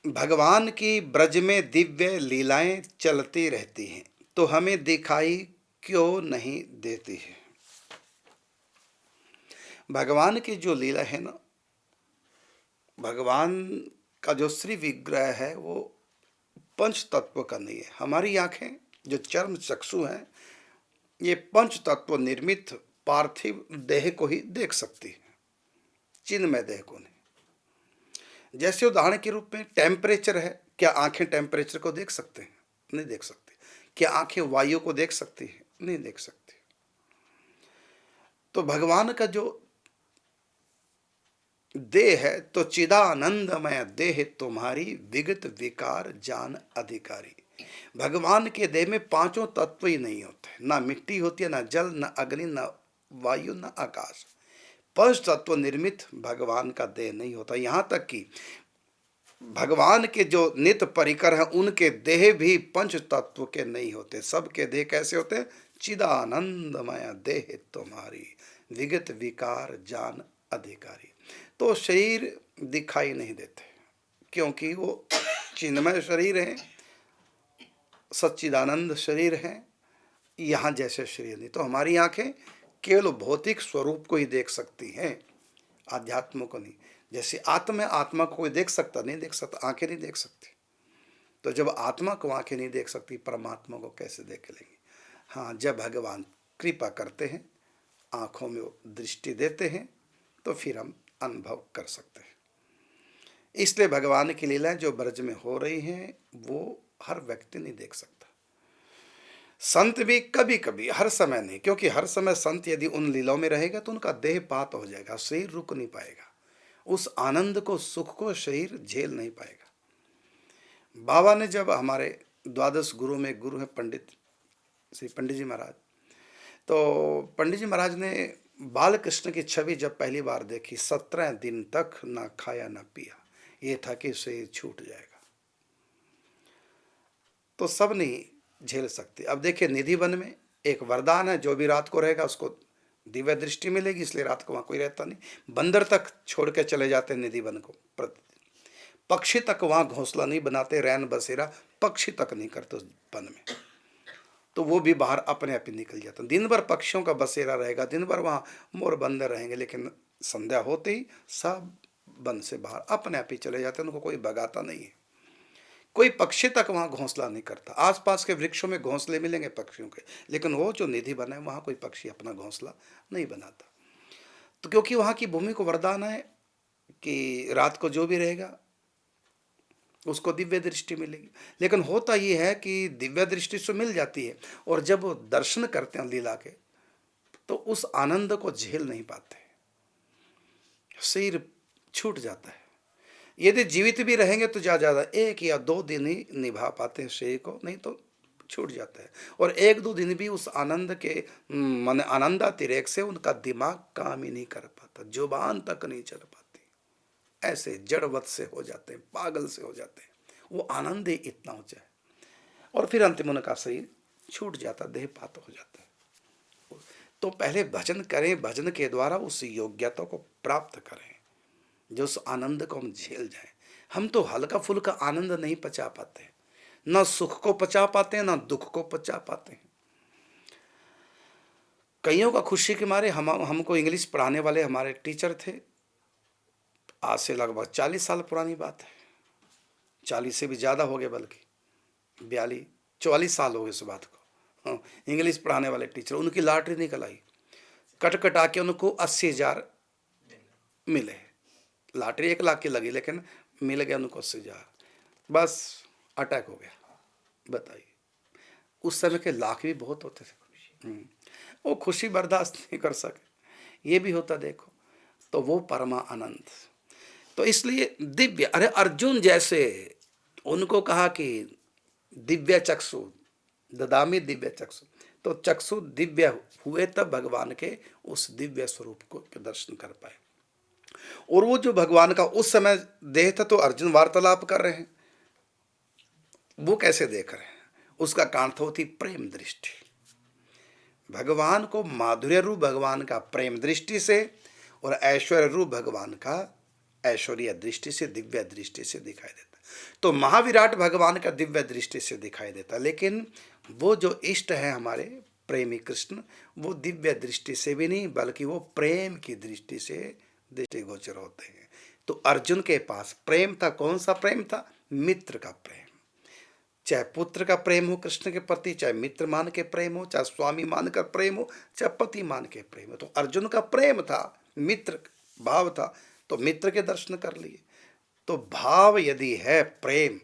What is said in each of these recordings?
भगवान की ब्रज में दिव्य लीलाएं चलती रहती हैं, तो हमें दिखाई क्यों नहीं देती है। भगवान की जो लीला है ना, भगवान का जो श्री विग्रह है वो पंच तत्व का नहीं है। हमारी आंखें जो चर्म चक्षु हैं, ये पंच तत्व निर्मित पार्थिव देह को ही देख सकती है, चिन्मय देह को नहीं। जैसे उदाहरण के रूप में टेम्परेचर है, क्या आंखें टेम्परेचर को देख सकते हैं? नहीं देख सकते। क्या आंखें वायु को देख सकती है? नहीं देख सकती। तो भगवान का जो देह है, तो चिदानंदमय देह तुम्हारी विगत विकार जान अधिकारी। भगवान के देह में पांचों तत्व ही नहीं होते, ना मिट्टी होती है, ना जल, ना अग्नि, ना वायु, ना आकाश। पंच तत्व निर्मित भगवान का देह नहीं होता। यहां तक कि भगवान के जो नित्य परिकर हैं, उनके देह भी पंच तत्व के नहीं होते। सबके देह कैसे होते हैं? चिदानंदमय देह तुम्हारी विगत विकार जान अधिकारी। तो शरीर दिखाई नहीं देते, क्योंकि वो चिन्मय शरीर है, सच्चिदानंद शरीर है। यहाँ जैसे शरीर नहीं। तो हमारी आंखें केवल भौतिक स्वरूप को ही देख सकती हैं, आध्यात्म को नहीं। जैसे आत्मा है, आत्मा को कोई देख सकता? नहीं देख सकता, आंखें नहीं देख सकती। तो जब आत्मा को आंखें नहीं देख सकती, परमात्मा को कैसे देख लेंगे? हाँ, जब भगवान कृपा करते हैं, आंखों में वो दृष्टि देते हैं, तो फिर हम अनुभव कर सकते हैं। इसलिए भगवान की लीलाएं जो ब्रज में हो रही हैं, वो हर व्यक्ति नहीं देख सकता। संत भी कभी कभी, हर समय नहीं, क्योंकि हर समय संत यदि उन लीलाओं में रहेगा तो उनका देह पात हो जाएगा, शरीर रुक नहीं पाएगा। उस आनंद को, सुख को शरीर झेल नहीं पाएगा। बाबा ने जब, हमारे द्वादश गुरु में गुरु है पंडित श्री पंडित जी महाराज, तो पंडित जी महाराज ने बाल कृष्ण की छवि जब पहली बार देखी, 17 दिन तक ना खाया ना पिया, ये था कि शरीर छूट जाएगा। तो सब नहीं झेल सकते। अब देखिए, निधि वन में एक वरदान है, जो भी रात को रहेगा उसको दिव्य दृष्टि मिलेगी, इसलिए रात को वहां कोई रहता नहीं। बंदर तक छोड़ के चले जाते हैं निधि वन को प्रतिदिन। पक्षी तक वहां घोंसला नहीं बनाते, रैन बसेरा पक्षी तक नहीं करते उस वन में। तो वो भी बाहर अपने आप ही निकल जाते हैं। दिन भर पक्षियों का बसेरा रहेगा, दिन भर वहाँ मोर बंदर रहेंगे, लेकिन संध्या होते ही सब वन से बाहर अपने आप ही चले जाते हैं, उनको कोई भगाता नहीं है। कोई पक्षी तक वहाँ घोंसला नहीं करता। आसपास के वृक्षों में घोंसले मिलेंगे पक्षियों के, लेकिन वो जो निधि बना है वहाँ कोई पक्षी अपना घोंसला नहीं बनाता। तो क्योंकि वहाँ की भूमि को वरदान है कि रात को जो भी रहेगा उसको दिव्य दृष्टि मिलेगी। लेकिन होता ये है कि दिव्य दृष्टि से मिल जाती है, और जब वो दर्शन करते हैं लीला के, तो उस आनंद को झेल नहीं पाते, शरीर छूट जाता है। यदि जीवित भी रहेंगे तो ज़्यादा 1 या 2 दिन ही निभा पाते हैं शरीर को, नहीं तो छूट जाता है। और 1-2 दिन भी उस आनंद के मन आनंदातिरेक से उनका दिमाग काम ही नहीं कर पाता, जुबान तक नहीं चल पाती, ऐसे जड़वत से हो जाते हैं, पागल से हो जाते हैं। वो आनंद ही इतना ऊंचा है, और फिर अंतिम उनका शरीर छूट जाता, देह पात हो जाता है। तो पहले भजन करें, भजन के द्वारा उस योग्यता को प्राप्त करें, जो उस आनंद को हम झेल जाएं। हम तो हल्का फुल्का आनंद नहीं पचा पाते, ना सुख को पचा पाते हैं, ना दुख को पचा पाते हैं। कईयों का खुशी के मारे हमको इंग्लिश पढ़ाने वाले हमारे टीचर थे, आज से लगभग 40 साल पुरानी बात है, 40 से भी ज़्यादा हो गए, बल्कि 42-44 साल हो गए इस बात को। हाँ, इंग्लिश पढ़ाने वाले टीचर, उनकी लॉटरी निकल आई, कट कटा के उनको 80,000 मिले। लॉटरी 1 लाख की लगी, लेकिन मिल गया उनको 80,000। बस अटैक हो गया। बताइए, उस समय के लाख भी बहुत होते थे। वो खुशी बर्दाश्त नहीं कर सके, ये भी होता देखो। तो वो परमा आनंद। तो इसलिए दिव्य, अरे अर्जुन जैसे उनको कहा कि दिव्य चक्षु ददामी दिव्य चक्षु, तो चक्षु दिव्य हुए तब भगवान के उस दिव्य स्वरूप को दर्शन कर पाए। और वो जो भगवान का उस समय देह था, तो अर्जुन वार्तालाप कर रहे हैं, वो कैसे देख रहे हैं? उसका कारण था होती प्रेम दृष्टि। भगवान को माधुर्य रूप भगवान का प्रेम दृष्टि से, और ऐश्वर्य रूप भगवान का ऐश्वर्य दृष्टि से, दिव्य दृष्टि से दिखाई देता है। तो महाविराट भगवान का दिव्य दृष्टि से दिखाई देता, लेकिन वो जो इष्ट है हमारे प्रेमी कृष्ण, वो दिव्य दृष्टि से भी नहीं बल्कि वो प्रेम की दृष्टि से दृष्टिगोचर होते हैं। तो अर्जुन के पास प्रेम था, कौन सा प्रेम था? मित्र का प्रेम। चाहे पुत्र का प्रेम हो कृष्ण के प्रति, चाहे मित्र मान के प्रेम हो, चाहे स्वामी मान कर प्रेम हो, चाहे पति मान के प्रेम हो। तो अर्जुन का प्रेम था, मित्र भाव था, तो मित्र के दर्शन कर लिए। तो भाव यदि है प्रेम,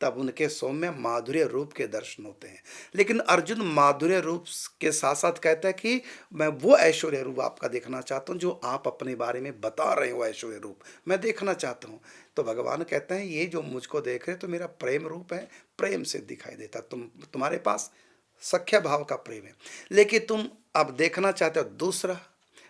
तब उनके सौम्य माधुर्य रूप के दर्शन होते हैं। लेकिन अर्जुन माधुर्य रूप के साथ साथ कहता है कि मैं वो ऐश्वर्य रूप आपका देखना चाहता हूँ जो आप अपने बारे में बता रहे हो, ऐश्वर्य रूप मैं देखना चाहता हूँ। तो भगवान कहते हैं ये जो मुझको देख रहे तो मेरा प्रेम रूप है, प्रेम से दिखाई देता। तुम्हारे पास सख्य भाव का प्रेम है, लेकिन तुम अब देखना चाहते हो दूसरा,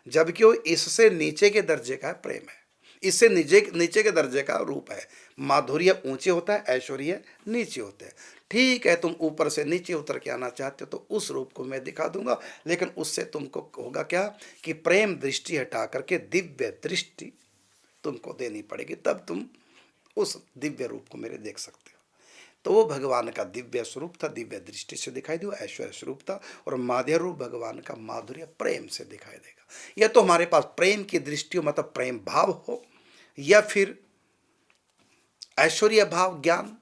जबकि वो इससे नीचे के दर्जे का प्रेम है, इससे नीचे नीचे के दर्जे का रूप है। माधुर्य ऊंचे होता है, ऐश्वर्य नीचे होते हैं। ठीक है, तुम ऊपर से नीचे उतर के आना चाहते हो तो उस रूप को मैं दिखा दूंगा, लेकिन उससे तुमको होगा क्या कि प्रेम दृष्टि हटा करके दिव्य दृष्टि तुमको देनी पड़ेगी, तब तुम उस दिव्य रूप को मेरे देख सकते हो। तो वो भगवान का दिव्य स्वरूप था, दिव्य दृष्टि से दिखाई दिया, ऐश्वर्य स्वरूप था। और माधुर्य रूप भगवान का माधुर्य प्रेम से दिखाई देगा। यह तो हमारे पास प्रेम की दृष्टि हो, मतलब प्रेम भाव हो, या फिर ऐश्वर्य भाव ज्ञान।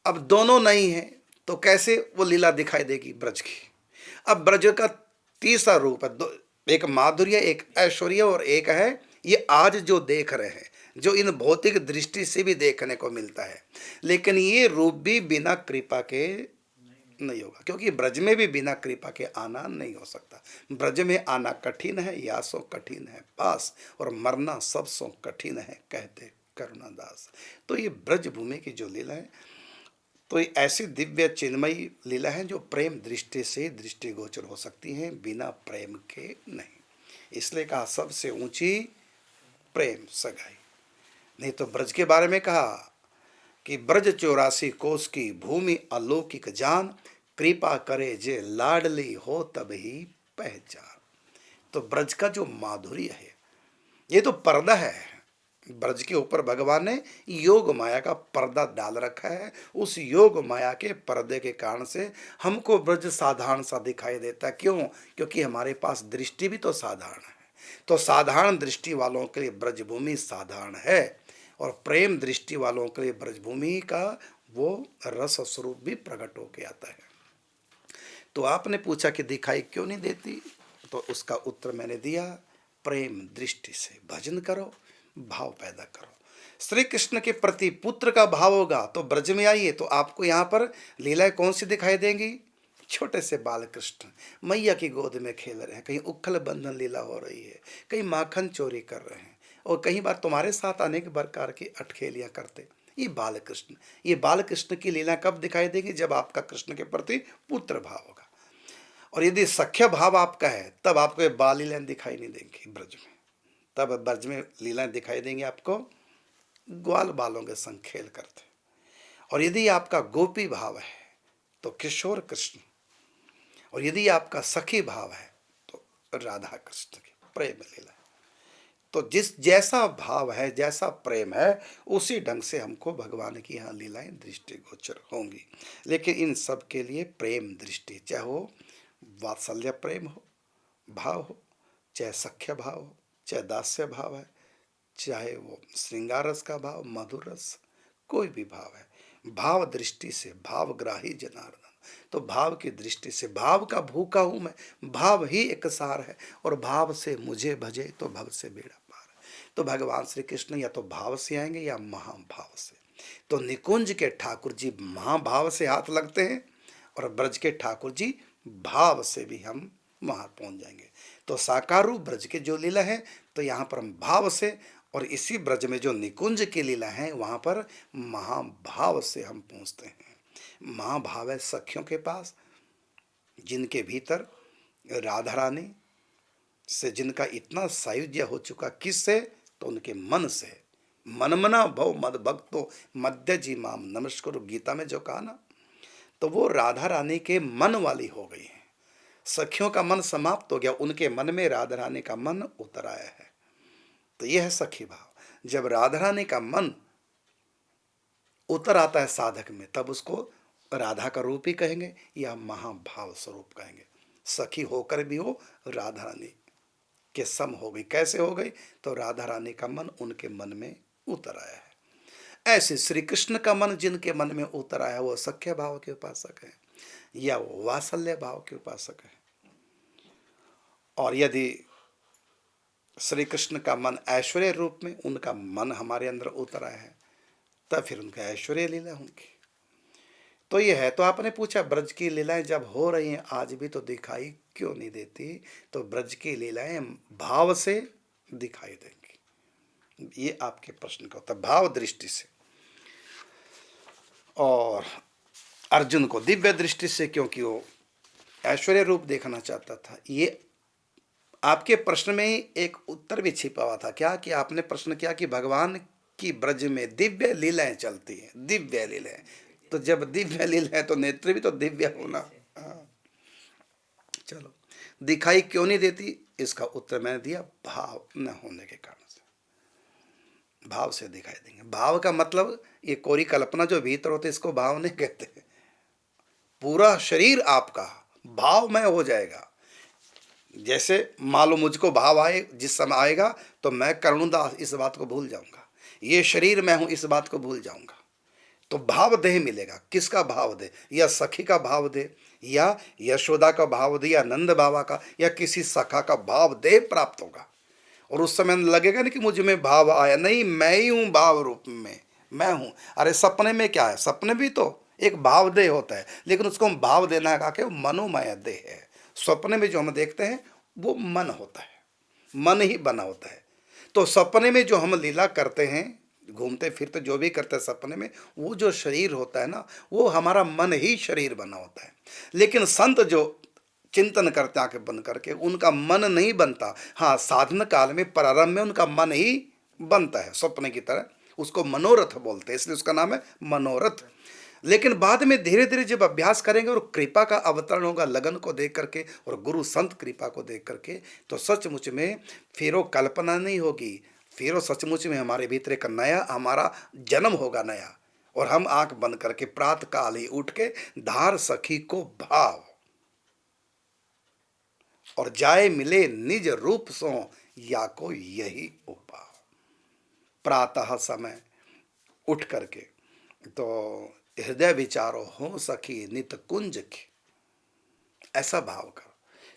अब दोनों नहीं है तो कैसे वो लीला दिखाई देगी ब्रज की? अब ब्रज का तीसरा रूप है, एक माधुर्य, एक ऐश्वर्य और एक है ये आज जो देख रहे हैं, जो इन भौतिक दृष्टि से भी देखने को मिलता है। लेकिन ये रूप भी बिना कृपा के नहीं होगा, क्योंकि ब्रज में भी बिना कृपा के आना नहीं हो सकता। ब्रज में आना कठिन है, या सो कठिन है पास, और मरना सब सो कठिन है, कहते करुणादास। तो ये ब्रज भूमि की जो लीला है, तो ये ऐसी दिव्य चिन्मयी लीला है जो प्रेम दृष्टि से दृष्टिगोचर हो सकती है, बिना प्रेम के नहीं। इसलिए कहा सबसे ऊंची प्रेम सगाई। नहीं तो ब्रज के बारे में कहा कि ब्रज 84 कोस की भूमि अलौकिक जान, कृपा करे जे लाडली हो तब ही पहचान। तो ब्रज का जो माधुर्य है, ये तो पर्दा है। ब्रज के ऊपर भगवान ने योग माया का पर्दा डाल रखा है। उस योग माया के पर्दे के कारण से हमको ब्रज साधारण सा दिखाई देता है। क्यों? क्योंकि हमारे पास दृष्टि भी तो साधारण है। तो साधारण दृष्टि वालों के लिए ब्रजभूमि साधारण है, और प्रेम दृष्टि वालों के लिए ब्रजभूमि का वो रस स्वरूप भी प्रकट होके आता है। तो आपने पूछा कि दिखाई क्यों नहीं देती, तो उसका उत्तर मैंने दिया, प्रेम दृष्टि से भजन करो, भाव पैदा करो। श्री कृष्ण के प्रति पुत्र का भाव होगा तो ब्रज में आइए, तो आपको यहाँ पर लीलाएं कौन सी दिखाई देंगी? छोटे से बाल कृष्ण मैया की गोद में खेल रहे हैं, कहीं उखल बंधन लीला हो रही है, कहीं माखन चोरी कर रहे हैं, और कई बार तुम्हारे साथ अनेक प्रकार की अटखेलियां करते। ये बाल कृष्ण, ये बाल कृष्ण की लीला कब दिखाई देगी? जब आपका कृष्ण के प्रति पुत्र भाव होगा। और यदि सख्य भाव आपका है तब आपको ये बाल लीलाएं दिखाई नहीं देंगी ब्रज में। तब ब्रज में लीलाएं दिखाई देंगी आपको ग्वाल बालों के संग खेल करते। और यदि आपका गोपी भाव है तो किशोर कृष्ण, और यदि आपका सखी भाव है तो राधा कृष्ण की प्रेम लीला। तो जिस जैसा भाव है, जैसा प्रेम है, उसी ढंग से हमको भगवान की यहाँ लीलाएं दृष्टिगोचर होंगी। लेकिन इन सब के लिए प्रेम दृष्टि, चाहे वो वात्सल्य प्रेम हो, भाव हो, चाहे सख्य भाव हो, चाहे दास्य भाव है, चाहे वो श्रृंगार रस का भाव, मधुर रस, कोई भी भाव है, भाव दृष्टि से भावग्राही जनार्दन। तो भाव की दृष्टि से, भाव का भूखा हूं मैं, भाव ही एक सार है, और भाव से मुझे भजे तो भव से बेड़ा पार। तो भगवान श्री कृष्ण या तो भाव से आएंगे या महाभाव से। तो निकुंज के ठाकुर जी महाभाव से हाथ लगते हैं, और ब्रज के ठाकुर जी भाव से भी हम वहां पहुंच जाएंगे। तो साकार रूप ब्रज के जो लीला है, तो यहाँ पर हम भाव से, और इसी ब्रज में जो निकुंज की लीला है वहां पर महाभाव से हम पहुंचते हैं। महाभाव है सखियों के पास, जिनके भीतर राधा रानी से जिनका इतना सायुज्य हो चुका, किससे? तो उनके मन से। मनमना भव मद भक्तो मध्य जी माम नमस्कुरु, गीता में जो कहा ना, तो वो राधा रानी के मन वाली हो गई है। सखियों का मन समाप्त हो गया, उनके मन में राधा रानी का मन उतर आया है। तो यह है सखी भाव। जब राधा रानी का मन उतर आता है साधक में, तब उसको राधा का रूप ही कहेंगे या महाभाव स्वरूप कहेंगे। सखी होकर भी वो राधा रानी के सम हो गई। कैसे हो गई? तो राधा रानी का मन उनके मन में उतर आया है। ऐसे श्री कृष्ण का मन जिनके मन में उतर आया वो सख्य भाव के उपासक है या वो वात्सल्य भाव के उपासक है। और यदि श्री कृष्ण का मन ऐश्वर्य रूप में उनका मन हमारे अंदर उतर आया है, तब फिर उनका ऐश्वर्य लीला उनकी तो ये है। तो आपने पूछा ब्रज की लीलाएं जब हो रही हैं आज भी तो दिखाई क्यों नहीं देती? तो ब्रज की लीलाएं भाव से दिखाई देंगी, ये आपके प्रश्न का उत्तर, भाव दृष्टि से। और अर्जुन को दिव्य दृष्टि से, क्योंकि वो ऐश्वर्य रूप देखना चाहता था। ये आपके प्रश्न में ही एक उत्तर भी छिपा हुआ था। क्या कि आपने प्रश्न किया कि भगवान की ब्रज में दिव्य लीलाएं चलती हैं, दिव्य लीलाएं। तो जब दिव्य लीला है तो नेत्र भी तो दिव्य होना। हाँ, चलो, दिखाई क्यों नहीं देती इसका उत्तर मैंने दिया, भाव न होने के कारण से। भाव से दिखाई देंगे। भाव का मतलब ये कोरी कल्पना जो भीतर होती है इसको भाव नहीं कहते। पूरा शरीर आपका भावमय हो जाएगा। जैसे मान लो मुझको भाव आए, जिस समय आएगा तो मैं करुणदास इस बात को भूल जाऊंगा, ये शरीर मैं हूं इस बात को भूल जाऊंगा। तो भाव देह मिलेगा। किसका भाव दे? या सखी का भाव दे, या यशोदा का भाव दे, या नंद बाबा का, या किसी सखा का भाव देह प्राप्त होगा। और उस समय लगेगा नहीं कि मुझ में भाव आया, नहीं, मैं ही हूं भाव रूप में, मैं हूं। अरे सपने में क्या है? सपने भी तो एक भाव देह होता है, लेकिन उसको हम भाव देना कहा के मनोमय देह है। सपने में जो हम देखते हैं वो मन होता है, मन ही बना होता है। तो सपने में जो हम लीला करते हैं, घूमते फिरते जो भी करते हैं सपने में, वो जो शरीर होता है ना, वो हमारा मन ही शरीर बना होता है। लेकिन संत जो चिंतन करते आंखें बंद करके, उनका मन नहीं बनता। हाँ, साधन काल में प्रारंभ में उनका मन ही बनता है स्वप्न की तरह, उसको मनोरथ बोलते हैं, इसलिए उसका नाम है मनोरथ। लेकिन बाद में धीरे धीरे जब अभ्यास करेंगे और कृपा का अवतरण होगा लगन को देख करके और गुरु संत कृपा को देख करके, तो सचमुच में फिर वो कल्पना नहीं होगी, फिर वो सचमुच में हमारे भीतर एक नया हमारा जन्म होगा नया। और हम आंख बंद करके प्रातः काल ही उठ के धार सखी को भाव और जाए मिले निज रूप सो या को यही उपाय। प्रातः समय उठ करके तो हृदय विचारो हो सखी नित कुंज की, ऐसा भाव करो।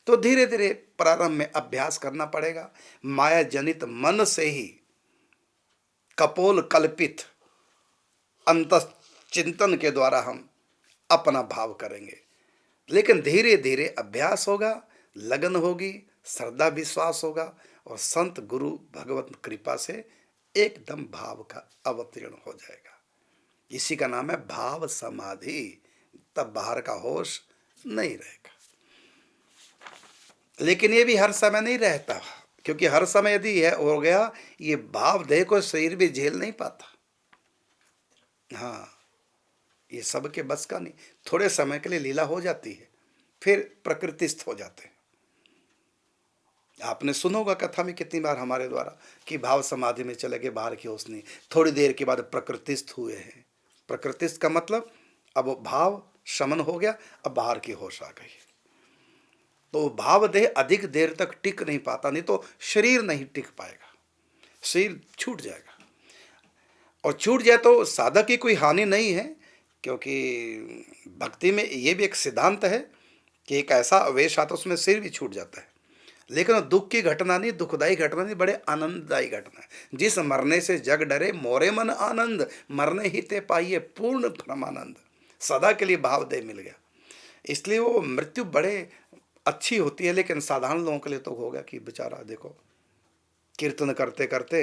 तो धीरे धीरे प्रारंभ में अभ्यास करना पड़ेगा। माया जनित मन से ही कपोल कल्पित अंतः चिंतन के द्वारा हम अपना भाव करेंगे। लेकिन धीरे धीरे अभ्यास होगा, लगन होगी, श्रद्धा विश्वास होगा और संत गुरु भगवत कृपा से एकदम भाव का अवतीर्ण हो जाएगा। इसी का नाम है भाव समाधि। तब बाहर का होश नहीं रहेगा। लेकिन ये भी हर समय नहीं रहता, क्योंकि हर समय यदि यह हो गया, ये भाव देह को शरीर भी झेल नहीं पाता। हाँ, ये सबके बस का नहीं। थोड़े समय के लिए लीला हो जाती है, फिर प्रकृतिस्थ हो जाते हैं। आपने सुना होगा कथा में कितनी बार हमारे द्वारा कि भाव समाधि में चले गए, बाहर की होश नहीं, थोड़ी देर के बाद प्रकृतिस्थ हुए हैं। प्रकृतिस्थ का मतलब अब भाव शमन हो गया, अब बाहर की होश आ गई। तो भाव देह अधिक देर तक टिक नहीं पाता, नहीं तो शरीर नहीं टिक पाएगा, शरीर छूट जाएगा। और छूट जाए तो साधक की कोई हानि नहीं है, क्योंकि भक्ति में ये भी एक सिद्धांत है कि एक ऐसा आवेश आता उसमें शरीर भी छूट जाता है। लेकिन दुख की घटना नहीं, दुखदायी घटना नहीं, बड़े आनंददायी घटना है। जिस मरने से जग डरे मोरे मन आनंद, मरने ही ते पाइए पूर्ण परमानंद। सदा के लिए भाव दे मिल गया, इसलिए वो मृत्यु बड़े अच्छी होती है। लेकिन साधारण लोगों के लिए तो हो गया कि बेचारा देखो कीर्तन करते करते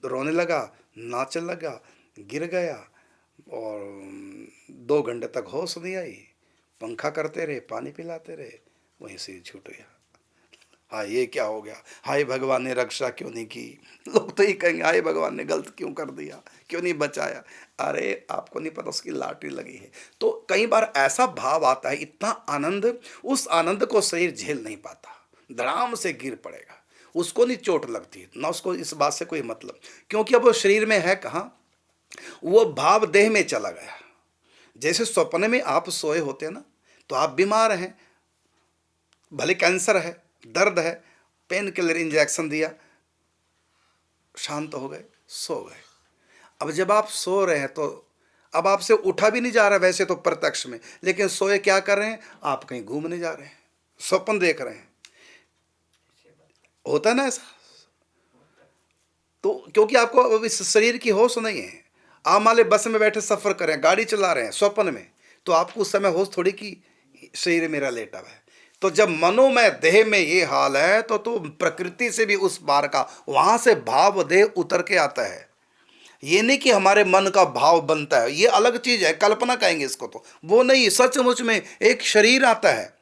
रोने लगा, नाचने लगा, गिर गया और 2 घंटे तक होश नहीं आई, पंखा करते रहे, पानी पिलाते रहे, वहीं से छूट गया। हाँ, ये क्या हो गया? हाय भगवान ने रक्षा क्यों नहीं की? लोग तो ये कहेंगे हाय भगवान ने गलत क्यों कर दिया, क्यों नहीं बचाया। अरे आपको नहीं पता उसकी लॉटरी लगी है। तो कई बार ऐसा भाव आता है, इतना आनंद, उस आनंद को शरीर झेल नहीं पाता, धड़ाम से गिर पड़ेगा। उसको नहीं चोट लगती है ना, उसको इस बात से कोई मतलब, क्योंकि अब वो शरीर में है कहाँ, वो भाव देह में चला गया। जैसे स्वप्न में आप सोए होते ना, तो आप बीमार हैं, भले कैंसर है, दर्द है, पेन किलर इंजेक्शन दिया, शांत हो गए, सो गए। अब जब आप सो रहे हैं तो अब आपसे उठा भी नहीं जा रहा वैसे तो प्रत्यक्ष में, लेकिन सोए क्या कर रहे हैं, आप कहीं घूमने जा रहे हैं, स्वप्न देख रहे हैं। होता है ना ऐसा? तो क्योंकि आपको अब इस शरीर की होश नहीं है। आप मान ले बस में बैठे सफर कर रहे हैं, गाड़ी चला रहे हैं स्वप्न में, तो आपको उस समय होश थोड़ी कि शरीर मेरा लेटा हुआ है। तो जब मनोमय देह में ये हाल है तो प्रकृति से भी उस बार का वहां से भाव देह उतर के आता है। ये नहीं कि हमारे मन का भाव बनता है, ये अलग चीज है, कल्पना कहेंगे इसको, तो वो नहीं, सचमुच में एक शरीर आता है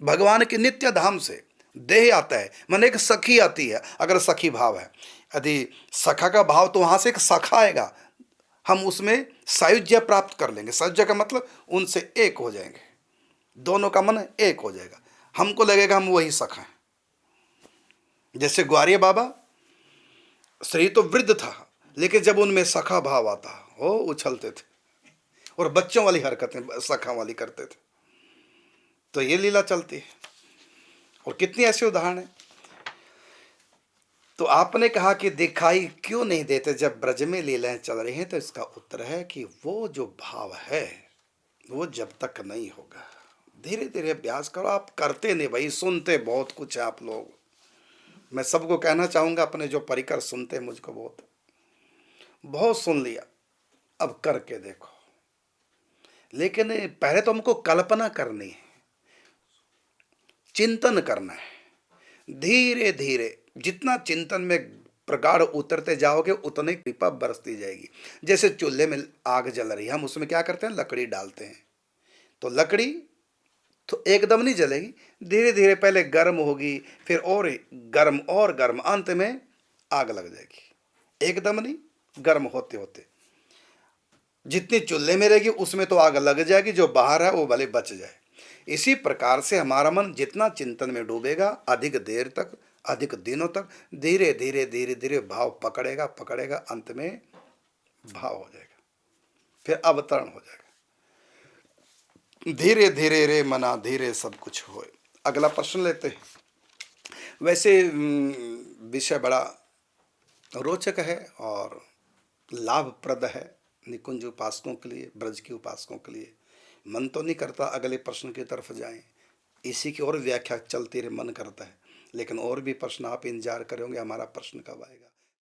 भगवान के नित्य धाम से, देह आता है, मन एक सखी आती है। अगर सखी भाव है, यदि सखा का भाव, तो वहां से एक सखा आएगा, हम उसमें सायुज्य प्राप्त कर लेंगे। सायुज्य का मतलब उनसे एक हो जाएंगे, दोनों का मन एक हो जाएगा, हमको लगेगा हम वही सखा हैं। जैसे ग्वारिया बाबा, शरीर तो वृद्ध था, लेकिन जब उनमें सखा भाव आता, वो उछलते थे और बच्चों वाली हरकतें सखा वाली करते थे। तो ये लीला चलती है, और कितनी ऐसे उदाहरण है। तो आपने कहा कि दिखाई क्यों नहीं देते जब ब्रज में लीलाएं चल रही हैं, तो इसका उत्तर है कि वो जो भाव है वो जब तक नहीं होगा, धीरे धीरे अभ्यास करो। आप करते नहीं भाई, सुनते बहुत कुछ है आप लोग। मैं सबको कहना चाहूंगा, अपने जो परिकर सुनते हैं, मुझको बहुत बहुत सुन लिया, अब करके देखो। लेकिन पहले तो हमको कल्पना करनी है, चिंतन करना है। धीरे धीरे जितना चिंतन में प्रगाढ़ उतरते जाओगे, उतनी कृपा बरसती जाएगी। जैसे चूल्हे में आग जल रही है, हम उसमें क्या करते हैं, लकड़ी डालते हैं, तो लकड़ी तो एकदम नहीं जलेगी, धीरे धीरे पहले गर्म होगी, फिर और गर्म, अंत में आग लग जाएगी। एकदम नहीं, गर्म होते होते जितनी चूल्हे में रहेगी उसमें तो आग लग जाएगी, जो बाहर है वो भले बच जाए। इसी प्रकार से हमारा मन जितना चिंतन में डूबेगा, अधिक देर तक, अधिक दिनों तक, धीरे धीरे धीरे धीरे भाव पकड़ेगा पकड़ेगा, अंत में भाव हो जाएगा, फिर अवतरण हो जाएगा। धीरे धीरे रे मना धीरे सब कुछ होए। अगला प्रश्न लेते हैं। वैसे विषय बड़ा रोचक है और लाभप्रद है निकुंज उपासकों के लिए, ब्रज के उपासकों के लिए। मन तो नहीं करता अगले प्रश्न की तरफ जाएं, इसी की और व्याख्या चलती रहे, मन करता है। लेकिन और भी प्रश्न आप इंतजार करेंगे, हमारा प्रश्न कब आएगा।